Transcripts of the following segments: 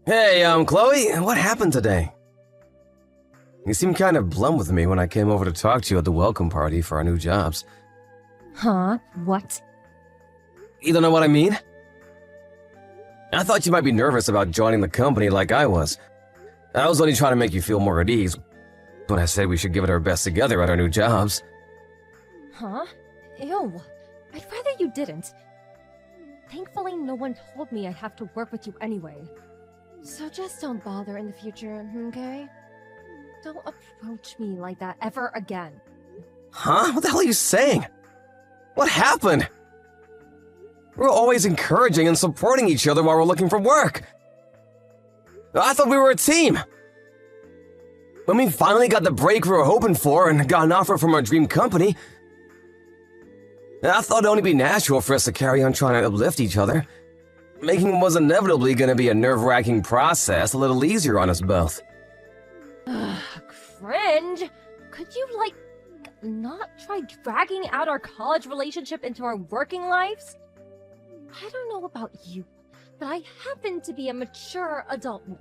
Hey, Chloe, what happened today? You seemed kind of blunt with me when I came over to talk to you at the welcome party for our new jobs. Huh? What? You don't know what I mean? I thought you might be nervous about joining the company like I was. I was only trying to make you feel more at ease when I said we should give it our best together at our new jobs. Huh? Ew. I'd rather you didn't. Thankfully, no one told me I'd have to work with you anyway. So just don't bother in the future, okay? Don't approach me like that ever again. Huh? What the hell are you saying? What happened? We're always encouraging and supporting each other while we're looking for work. I thought we were a team. When we finally got the break we were hoping for and got an offer from our dream company, I thought it'd only be natural for us to carry on trying to uplift each other, making what was inevitably going to be a nerve-wracking process a little easier on us both. Cringe! Could you, not try dragging out our college relationship into our working lives? I don't know about you, but I happen to be a mature adult now.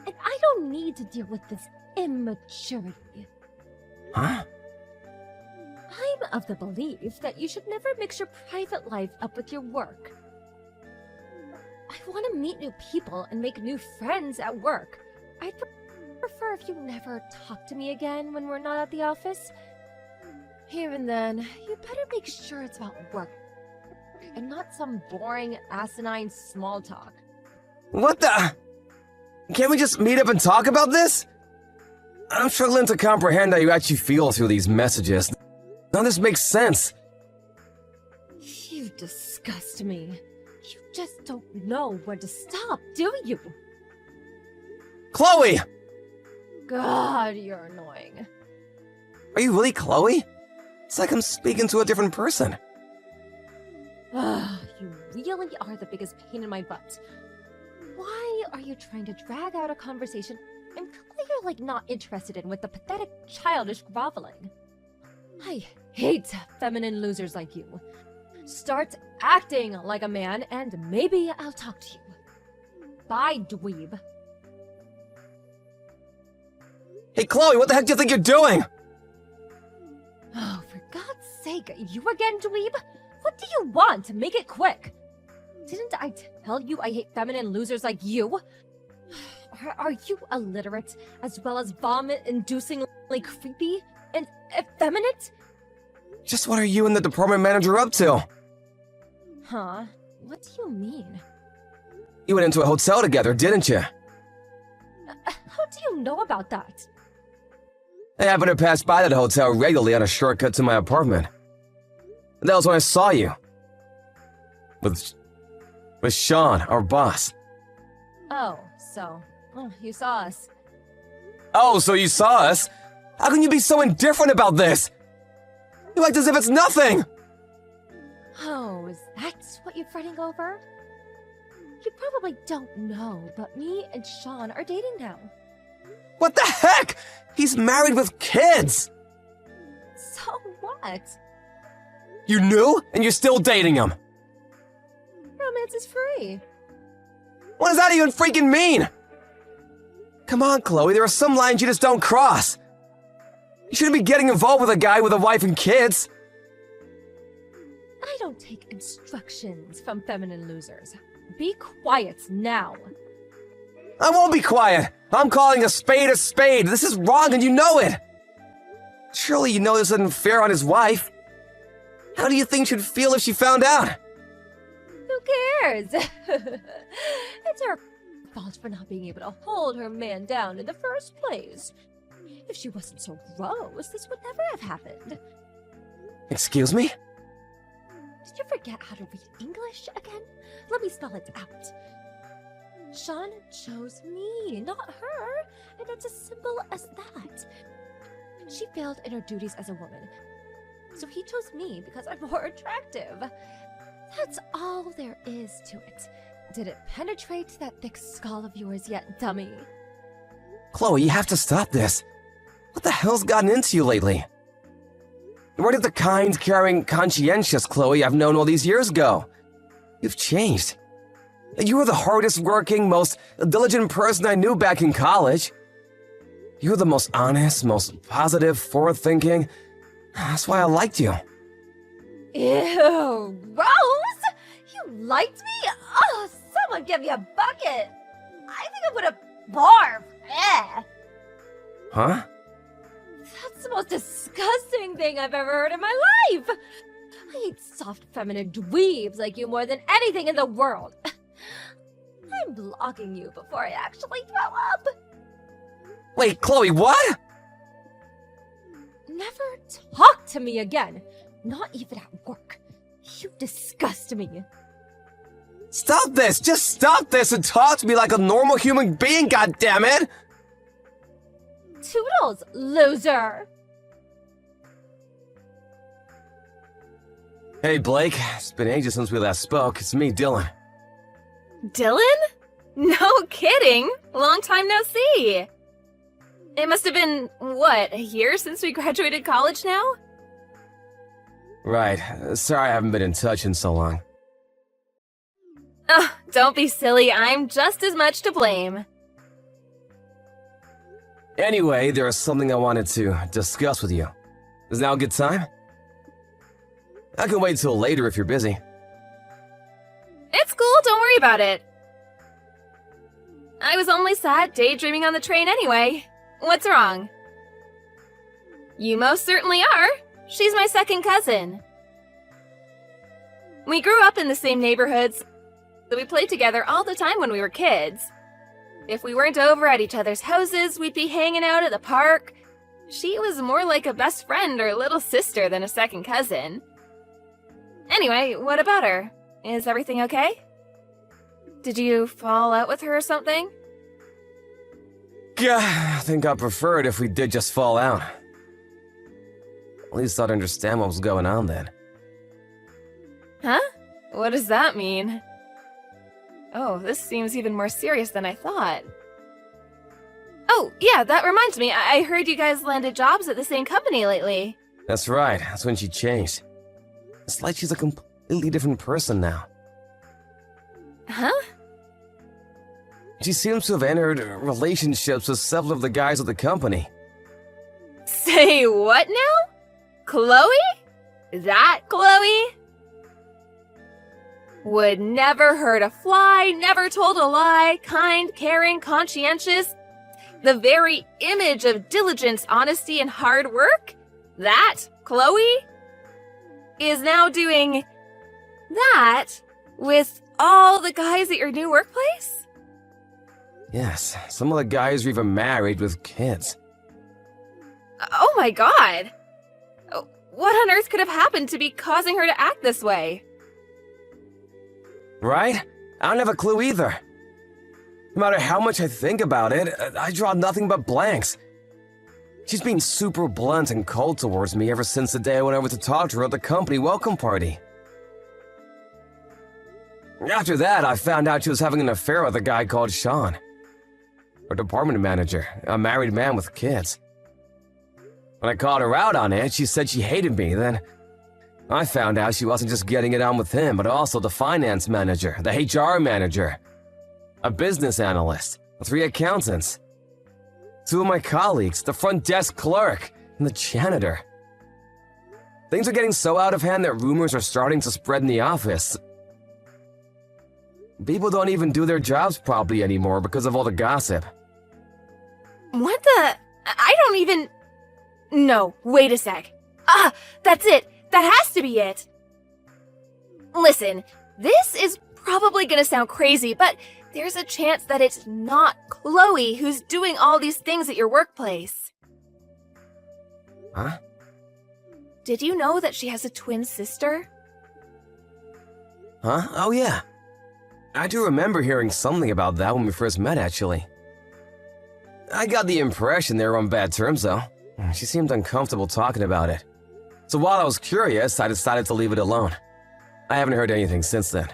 And I don't need to deal with this immaturity. Huh? I'm of the belief that you should never mix your private life up with your work. I want to meet new people and make new friends at work. I'd prefer if you never talk to me again when we're not at the office. Even then, you better make sure it's about work and not some boring, asinine small talk. What the? Can't we just meet up and talk about this? I'm struggling to comprehend how you actually feel through these messages. None of this makes sense. You disgust me. You just don't know when to stop, do you? Chloe! God, you're annoying. Are you really Chloe? It's like I'm speaking to a different person. You really are the biggest pain in my butt. Why are you trying to drag out a conversation I'm clearly not interested in with the pathetic, childish groveling? I hate feminine losers like you. Start acting like a man and maybe I'll talk to you. Bye, dweeb. Hey Chloe, what the heck do you think you're doing? Oh, for God's sake, you again, dweeb? What do you want? Make it quick. Didn't I tell you I hate feminine losers like you? Are you illiterate, as well as vomit-inducingly creepy and effeminate? Just what are you and the department manager up to? Huh? What do you mean? You went into a hotel together, didn't you? How do you know about that? I happened to pass by that hotel regularly on a shortcut to my apartment. That was when I saw you. With Sean, our boss. Oh, you saw us. Oh, so you saw us? How can you be so indifferent about this? You act as if it's nothing! Oh, is that what you're fretting over? You probably don't know, but me and Sean are dating now. What the heck? He's married with kids! So what? You knew, and you're still dating him. Romance is free. What does that even freaking mean? Come on, Chloe, there are some lines you just don't cross. You shouldn't be getting involved with a guy with a wife and kids. I don't take instructions from feminine losers. Be quiet now. I won't be quiet. I'm calling a spade a spade. This is wrong and you know it. Surely you know this isn't fair on his wife. How do you think she'd feel if she found out? Who cares? It's her fault for not being able to hold her man down in the first place. If she wasn't so gross, this would never have happened. Excuse me? Did you forget how to read English again? Let me spell it out. Sean chose me, not her, and it's as simple as that. She failed in her duties as a woman, so he chose me because I'm more attractive. That's all there is to it. Did it penetrate that thick skull of yours yet, dummy? Chloe, you have to stop this. What the hell's gotten into you lately? Where did the kind, caring, conscientious Chloe I've known all these years go? You've changed. You were the hardest working, most diligent person I knew back in college. You were the most honest, most positive, forward-thinking. That's why I liked you. Ew, Rose! You liked me? Oh, someone give me a bucket! I think I would have barfed. Eh. Huh? That's the most disgusting thing I've ever heard in my life! I hate soft feminine dweebs like you more than anything in the world. I'm blocking you before I actually throw up. Wait, Chloe, what? Never talk to me again. Not even at work. You disgust me. Stop this! Just stop this and talk to me like a normal human being, goddammit! Toodles, loser! Hey, Blake. It's been ages since we last spoke. It's me, Dylan. Dylan? No kidding! Long time no see! It must have been, what, a year since we graduated college now? Right. Sorry I haven't been in touch in so long. Oh, don't be silly, I'm just as much to blame. Anyway, there is something I wanted to discuss with you. Is now a good time? I can wait till later if you're busy. It's cool, don't worry about it. I was only sad daydreaming on the train anyway. What's wrong? You most certainly are. She's my second cousin. We grew up in the same neighborhoods, so we played together all the time when we were kids. If we weren't over at each other's houses, we'd be hanging out at the park. She was more like a best friend or little sister than a second cousin. Anyway, what about her? Is everything okay? Did you fall out with her or something? Yeah, I think I'd prefer it if we did just fall out. At least I'd understand what was going on then. Huh? What does that mean? Oh, this seems even more serious than I thought. Oh, yeah, that reminds me. I heard you guys landed jobs at the same company lately. That's right, that's when she changed. It's like she's a completely different person now. Huh? She seems to have entered relationships with several of the guys at the company. Say what now? Chloe? That Chloe? Would never hurt a fly, never told a lie, kind, caring, conscientious. The very image of diligence, honesty, and hard work? That Chloe? Is now doing that with all the guys at your new workplace? Yes, some of the guys are even married with kids. Oh my god! What on earth could have happened to be causing her to act this way? Right? I don't have a clue either. No matter how much I think about it, I draw nothing but blanks. She's been super blunt and cold towards me ever since the day I went over to talk to her at the company welcome party. After that, I found out she was having an affair with a guy called Sean. Her department manager, a married man with kids. When I called her out on it, she said she hated me. Then I found out she wasn't just getting it on with him, but also the finance manager, the HR manager, a business analyst, 3 accountants, 2 of my colleagues, the front desk clerk, and the janitor. Things are getting so out of hand that rumors are starting to spread in the office. People don't even do their jobs properly anymore because of all the gossip. What the? I don't even... No, wait a sec. Ah, that's it. That has to be it. Listen, this is probably gonna sound crazy, but there's a chance that it's not Chloe who's doing all these things at your workplace. Huh? Did you know that she has a twin sister? Huh? Oh yeah. I do remember hearing something about that when we first met, actually. I got the impression they were on bad terms, though. She seemed uncomfortable talking about it. So while I was curious, I decided to leave it alone. I haven't heard anything since then.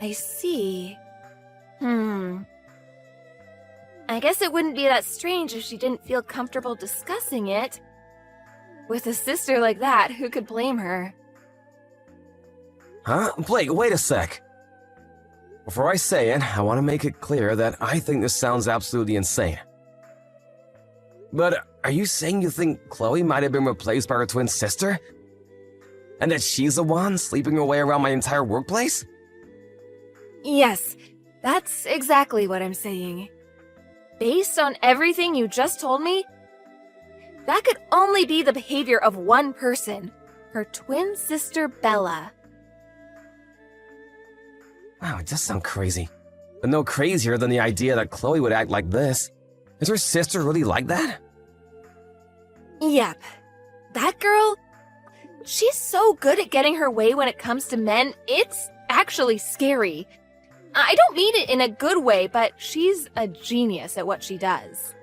I see. I guess it wouldn't be that strange if she didn't feel comfortable discussing it. With a sister like that, who could blame her? Huh? Blake, wait a sec. Before I say it, I want to make it clear that I think this sounds absolutely insane. But are you saying you think Chloe might have been replaced by her twin sister? And that she's the one sleeping her way around my entire workplace? Yes, that's exactly what I'm saying. Based on everything you just told me, that could only be the behavior of one person, her twin sister Bella. Wow, it does sound crazy. But no crazier than the idea that Chloe would act like this. Is her sister really like that? Yep. That girl, she's so good at getting her way when it comes to men, it's actually scary. I don't mean it in a good way, but she's a genius at what she does.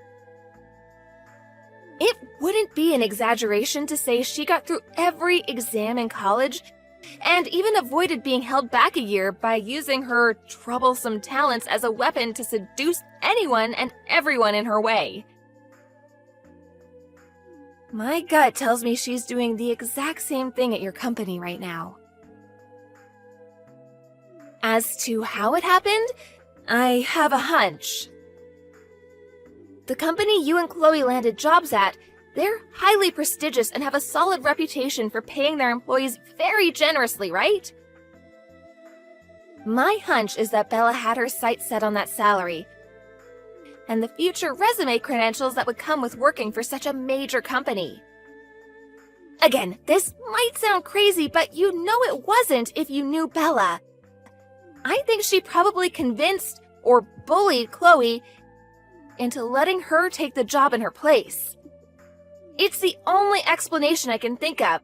It wouldn't be an exaggeration to say she got through every exam in college and even avoided being held back a year by using her troublesome talents as a weapon to seduce anyone and everyone in her way. My gut tells me she's doing the exact same thing at your company right now. As to how it happened, I have a hunch. The company you and Chloe landed jobs at, they're highly prestigious and have a solid reputation for paying their employees very generously, right? My hunch is that Bella had her sights set on that salary and the future resume credentials that would come with working for such a major company. Again, this might sound crazy, but you know it wasn't if you knew Bella. I think she probably convinced or bullied Chloe into letting her take the job in her place. It's the only explanation I can think of.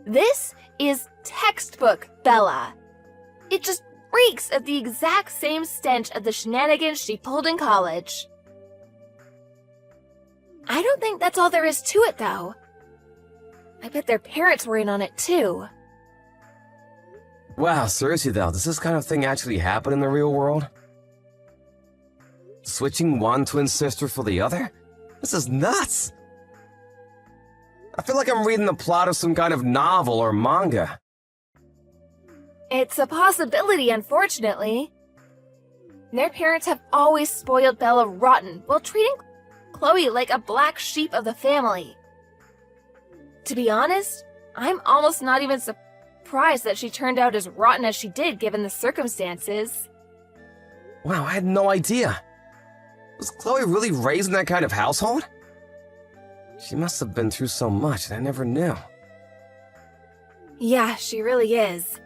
This is textbook Bella. It just reeks of the exact same stench of the shenanigans she pulled in college. I don't think that's all there is to it, though. I bet their parents were in on it, too. Wow, seriously though, does this kind of thing actually happen in the real world? Switching one twin sister for the other? This is nuts! I feel like I'm reading the plot of some kind of novel or manga. It's a possibility, unfortunately. Their parents have always spoiled Bella rotten while treating Chloe like a black sheep of the family. To be honest, I'm almost not even surprised that she turned out as rotten as she did given the circumstances. Wow, I had no idea. Was Chloe really raised in that kind of household? She must have been through so much that I never knew. Yeah, she really is.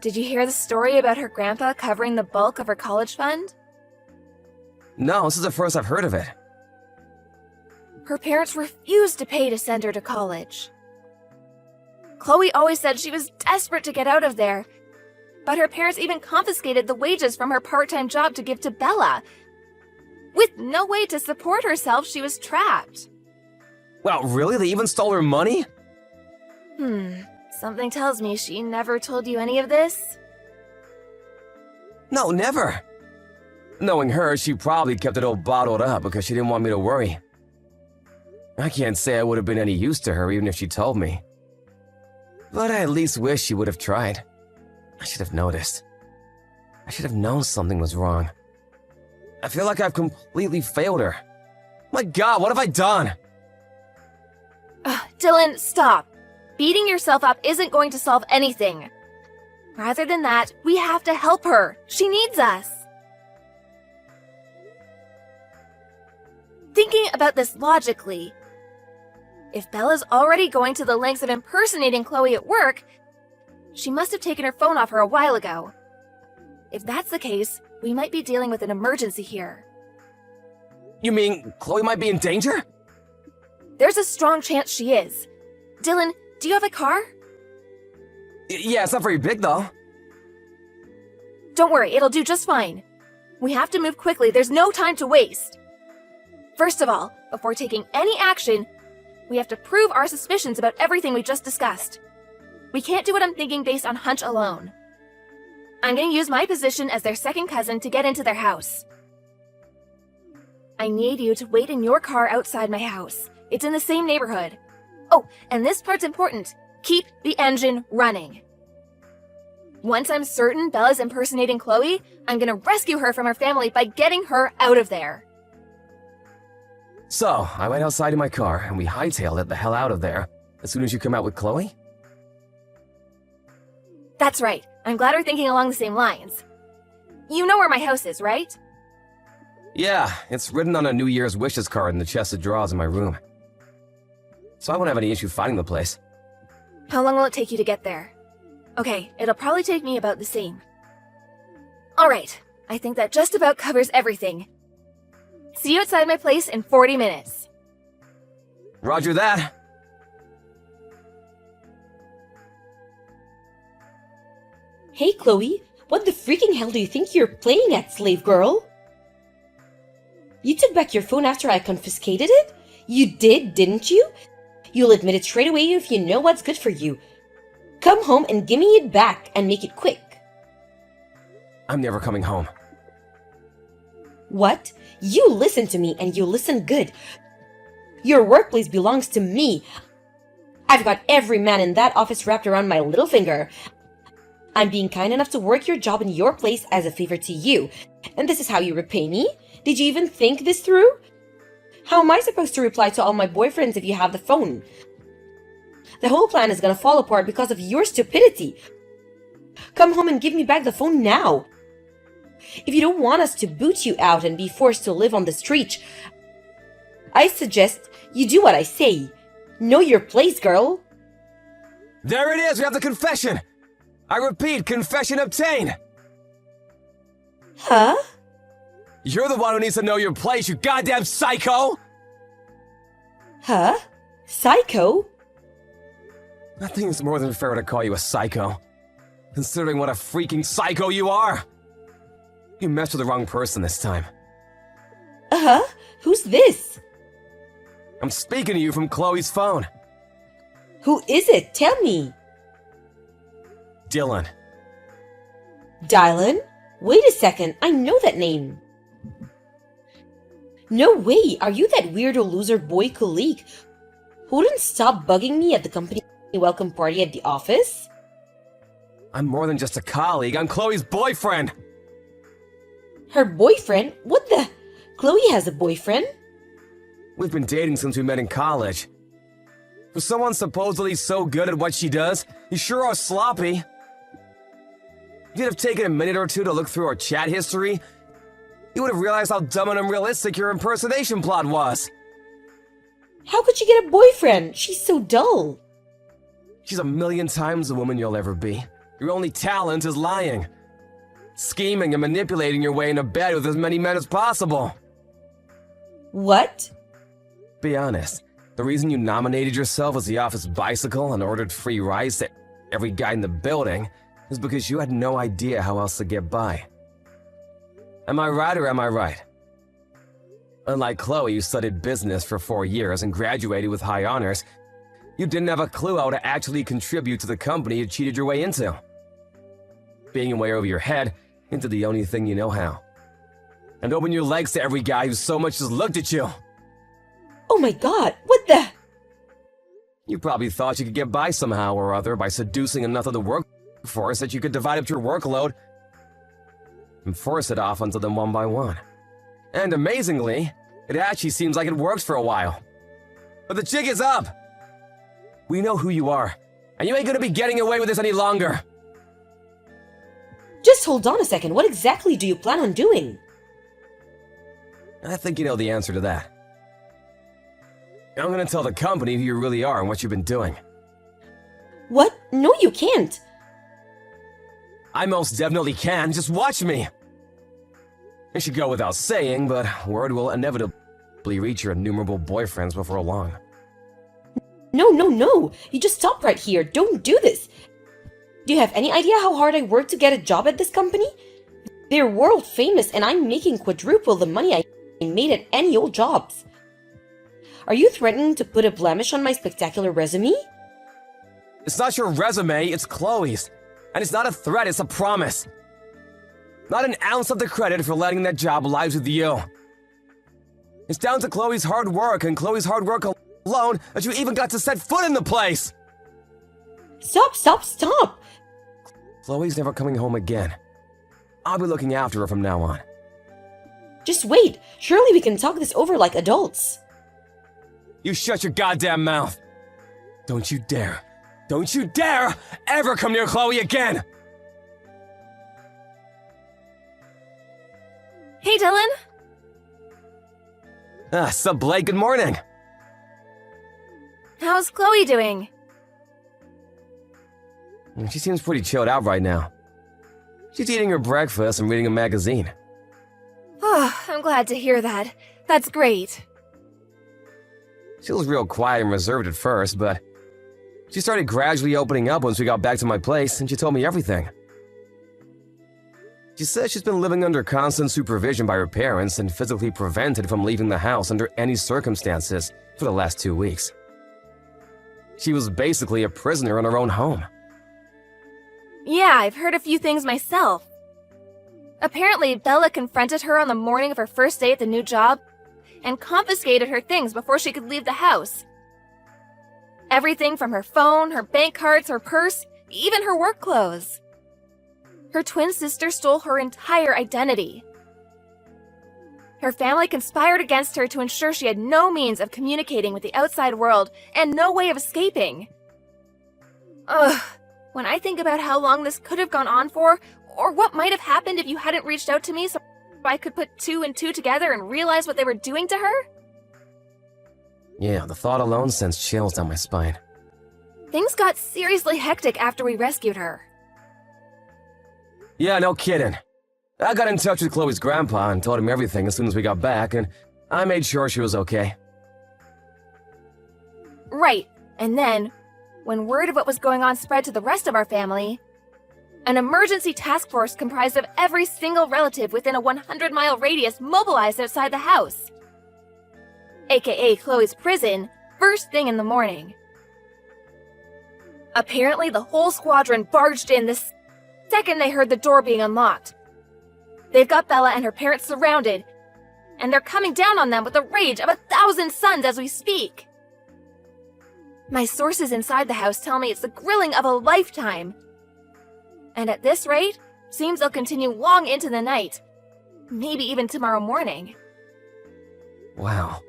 Did you hear the story about her grandpa covering the bulk of her college fund? No, this is the first I've heard of it. Her parents refused to pay to send her to college. Chloe always said she was desperate to get out of there, but her parents even confiscated the wages from her part-time job to give to Bella. With no way to support herself, she was trapped. Wow, really? They even stole her money? Something tells me she never told you any of this. No, never. Knowing her, she probably kept it all bottled up because she didn't want me to worry. I can't say I would have been any use to her even if she told me. But I at least wish she would have tried. I should have noticed. I should have known something was wrong. I feel like I've completely failed her. My God, what have I done? Dylan, stop. Beating yourself up isn't going to solve anything. Rather than that, we have to help her. She needs us. Thinking about this logically, if Bella's already going to the lengths of impersonating Chloe at work, she must have taken her phone off her a while ago. If that's the case, we might be dealing with an emergency here. You mean Chloe might be in danger? There's a strong chance she is. Dylan, do you have a car? Yeah, it's not very big though. Don't worry, it'll do just fine. We have to move quickly, there's no time to waste. First of all, before taking any action, we have to prove our suspicions about everything we just discussed. We can't do what I'm thinking based on hunch alone. I'm going to use my position as their second cousin to get into their house. I need you to wait in your car outside my house. It's in the same neighborhood. Oh, and this part's important. Keep the engine running. Once I'm certain Bella's impersonating Chloe, I'm gonna rescue her from her family by getting her out of there. So, I went outside in my car and we hightailed it the hell out of there as soon as you come out with Chloe? That's right. I'm glad we're thinking along the same lines. You know where my house is, right? Yeah, it's written on a New Year's wishes card in the chest of drawers in my room. So I won't have any issue finding the place. How long will it take you to get there? Okay, it'll probably take me about the same. Alright, I think that just about covers everything. See you outside my place in 40 minutes. Roger that. Hey, Chloe, what the freaking hell do you think you're playing at, slave girl? You took back your phone after I confiscated it? You did, didn't you? You'll admit it straight away if you know what's good for you. Come home and give me it back, and make it quick. I'm never coming home. What? You listen to me, and you listen good. Your workplace belongs to me. I've got every man in that office wrapped around my little finger. I'm being kind enough to work your job in your place as a favor to you. And this is how you repay me? Did you even think this through? How am I supposed to reply to all my boyfriends if you have the phone? The whole plan is gonna fall apart because of your stupidity. Come home and give me back the phone now. If you don't want us to boot you out and be forced to live on the street, I suggest you do what I say. Know your place, girl. There it is, we have the confession! I repeat, confession obtained! Huh? You're the one who needs to know your place, you goddamn psycho! Huh? Psycho? I think it's more than fair to call you a psycho. Considering what a freaking psycho you are! You messed with the wrong person this time. Uh-huh. Who's this? I'm speaking to you from Chloe's phone. Who is it? Tell me. Dylan. Dylan? Wait a second, I know that name. No way, are you that weirdo loser boy colleague who didn't stop bugging me at the company welcome party at the office? I'm more than just a colleague, I'm Chloe's boyfriend! Her boyfriend? What the? Chloe has a boyfriend? We've been dating since we met in college. For someone supposedly so good at what she does, you sure are sloppy. If you'd have taken a minute or two to look through our chat history, you would have realized how dumb and unrealistic your impersonation plot was. How could she get a boyfriend? She's so dull. She's a million times the woman you'll ever be. Your only talent is lying. Scheming and manipulating your way into bed with as many men as possible. What? Be honest, the reason you nominated yourself as the office bicycle and ordered free rides to every guy in the building is because you had no idea how else to get by. Am I right or am I right? Unlike Chloe, who studied business for 4 years and graduated with high honors, you didn't have a clue how to actually contribute to the company you cheated your way into. Being way over your head into the only thing you know how. And open your legs to every guy who so much as looked at you. Oh my god, what the? You probably thought you could get by somehow or other by seducing enough of the workforce that you could divide up your workload and force it off onto them one by one. And amazingly, it actually seems like it worked for a while. But the jig is up! We know who you are, and you ain't gonna be getting away with this any longer! Just hold on a second, what exactly do you plan on doing? I think you know the answer to that. I'm gonna tell the company who you really are and what you've been doing. What? No, you can't. I most definitely can, just watch me! It should go without saying, but word will inevitably reach your innumerable boyfriends before long. No, no, no! You just stop right here, don't do this! Do you have any idea how hard I worked to get a job at this company? They're world famous and I'm making quadruple the money I made at any old jobs. Are you threatening to put a blemish on my spectacular resume? It's not your resume, it's Chloe's. And it's not a threat, it's a promise. Not an ounce of the credit for letting that job lies with you. It's down to Chloe's hard work and Chloe's hard work alone that you even got to set foot in the place! Stop, stop, stop! Chloe's never coming home again. I'll be looking after her from now on. Just wait. Surely we can talk this over like adults. You shut your goddamn mouth! Don't you dare ever come near Chloe again! Hey, Dylan. Sup, Blake, good morning! How's Chloe doing? She seems pretty chilled out right now. She's eating her breakfast and reading a magazine. Oh, I'm glad to hear that. That's great. She was real quiet and reserved at first, but she started gradually opening up once we got back to my place, and she told me everything. She says she's been living under constant supervision by her parents and physically prevented from leaving the house under any circumstances for the last 2 weeks. She was basically a prisoner in her own home. Yeah, I've heard a few things myself. Apparently, Bella confronted her on the morning of her first day at the new job and confiscated her things before she could leave the house. Everything from her phone, her bank cards, her purse, even her work clothes. Her twin sister stole her entire identity. Her family conspired against her to ensure she had no means of communicating with the outside world and no way of escaping. Ugh, when I think about how long this could have gone on for, or what might have happened if you hadn't reached out to me so I could put 2 and 2 together and realize what they were doing to her? Yeah, the thought alone sends chills down my spine. Things got seriously hectic after we rescued her. Yeah, no kidding. I got in touch with Chloe's grandpa and told him everything as soon as we got back, and I made sure she was okay. Right, and then, when word of what was going on spread to the rest of our family, an emergency task force comprised of every single relative within a 100-mile radius mobilized outside the house. AKA Chloe's prison, first thing in the morning. Apparently, the whole squadron barged in the second they heard the door being unlocked. They've got Bella and her parents surrounded, and they're coming down on them with the rage of 1,000 suns as we speak. My sources inside the house tell me it's the grilling of a lifetime. And at this rate, seems they'll continue long into the night. Maybe even tomorrow morning. Wow.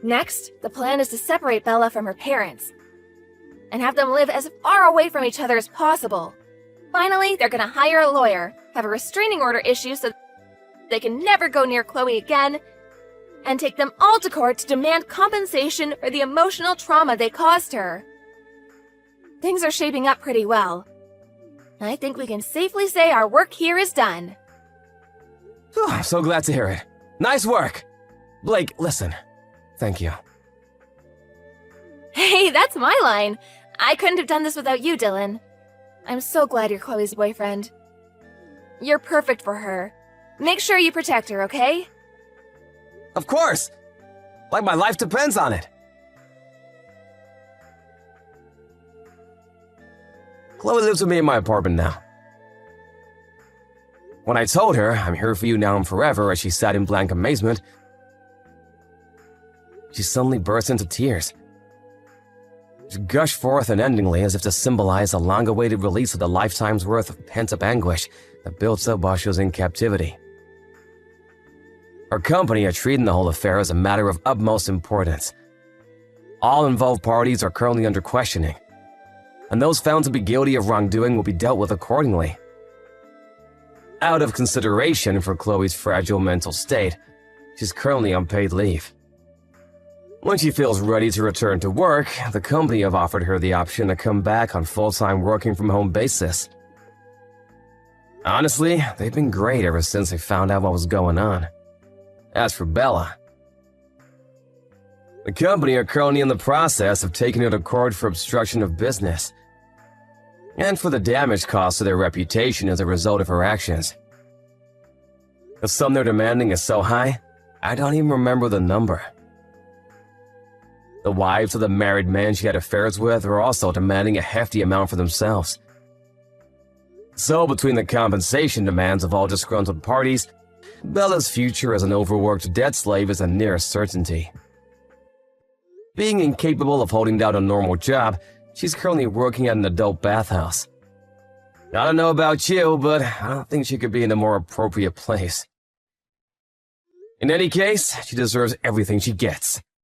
Next, the plan is to separate Bella from her parents and have them live as far away from each other as possible. Finally, they're gonna hire a lawyer, have a restraining order issued so they can never go near Chloe again, and take them all to court to demand compensation for the emotional trauma they caused her. Things are shaping up pretty well. I think we can safely say our work here is done. I'm so glad to hear it. Nice work! Blake, listen. Thank you. Hey, that's my line. I couldn't have done this without you, Dylan. I'm so glad you're Chloe's boyfriend. You're perfect for her. Make sure you protect her, okay? Of course! Like my life depends on it. Chloe lives with me in my apartment now. When I told her I'm here for you now and forever as she sat in blank amazement, she suddenly burst into tears. She gushed forth unendingly as if to symbolize the long-awaited release of the lifetime's worth of pent-up anguish that built up while she was in captivity. Her company are treating the whole affair as a matter of utmost importance. All involved parties are currently under questioning, and those found to be guilty of wrongdoing will be dealt with accordingly. Out of consideration for Chloe's fragile mental state, she's currently on paid leave. When she feels ready to return to work, the company have offered her the option to come back on full-time working-from-home basis. Honestly, they've been great ever since they found out what was going on. As for Bella, the company are currently in the process of taking her to court for obstruction of business and for the damage caused to their reputation as a result of her actions. The sum they're demanding is so high, I don't even remember the number. The wives of the married men she had affairs with are also demanding a hefty amount for themselves. So between the compensation demands of all disgruntled parties, Bella's future as an overworked debt slave is a near certainty. Being incapable of holding down a normal job, she's currently working at an adult bathhouse. I don't know about you, but I don't think she could be in a more appropriate place. In any case, she deserves everything she gets.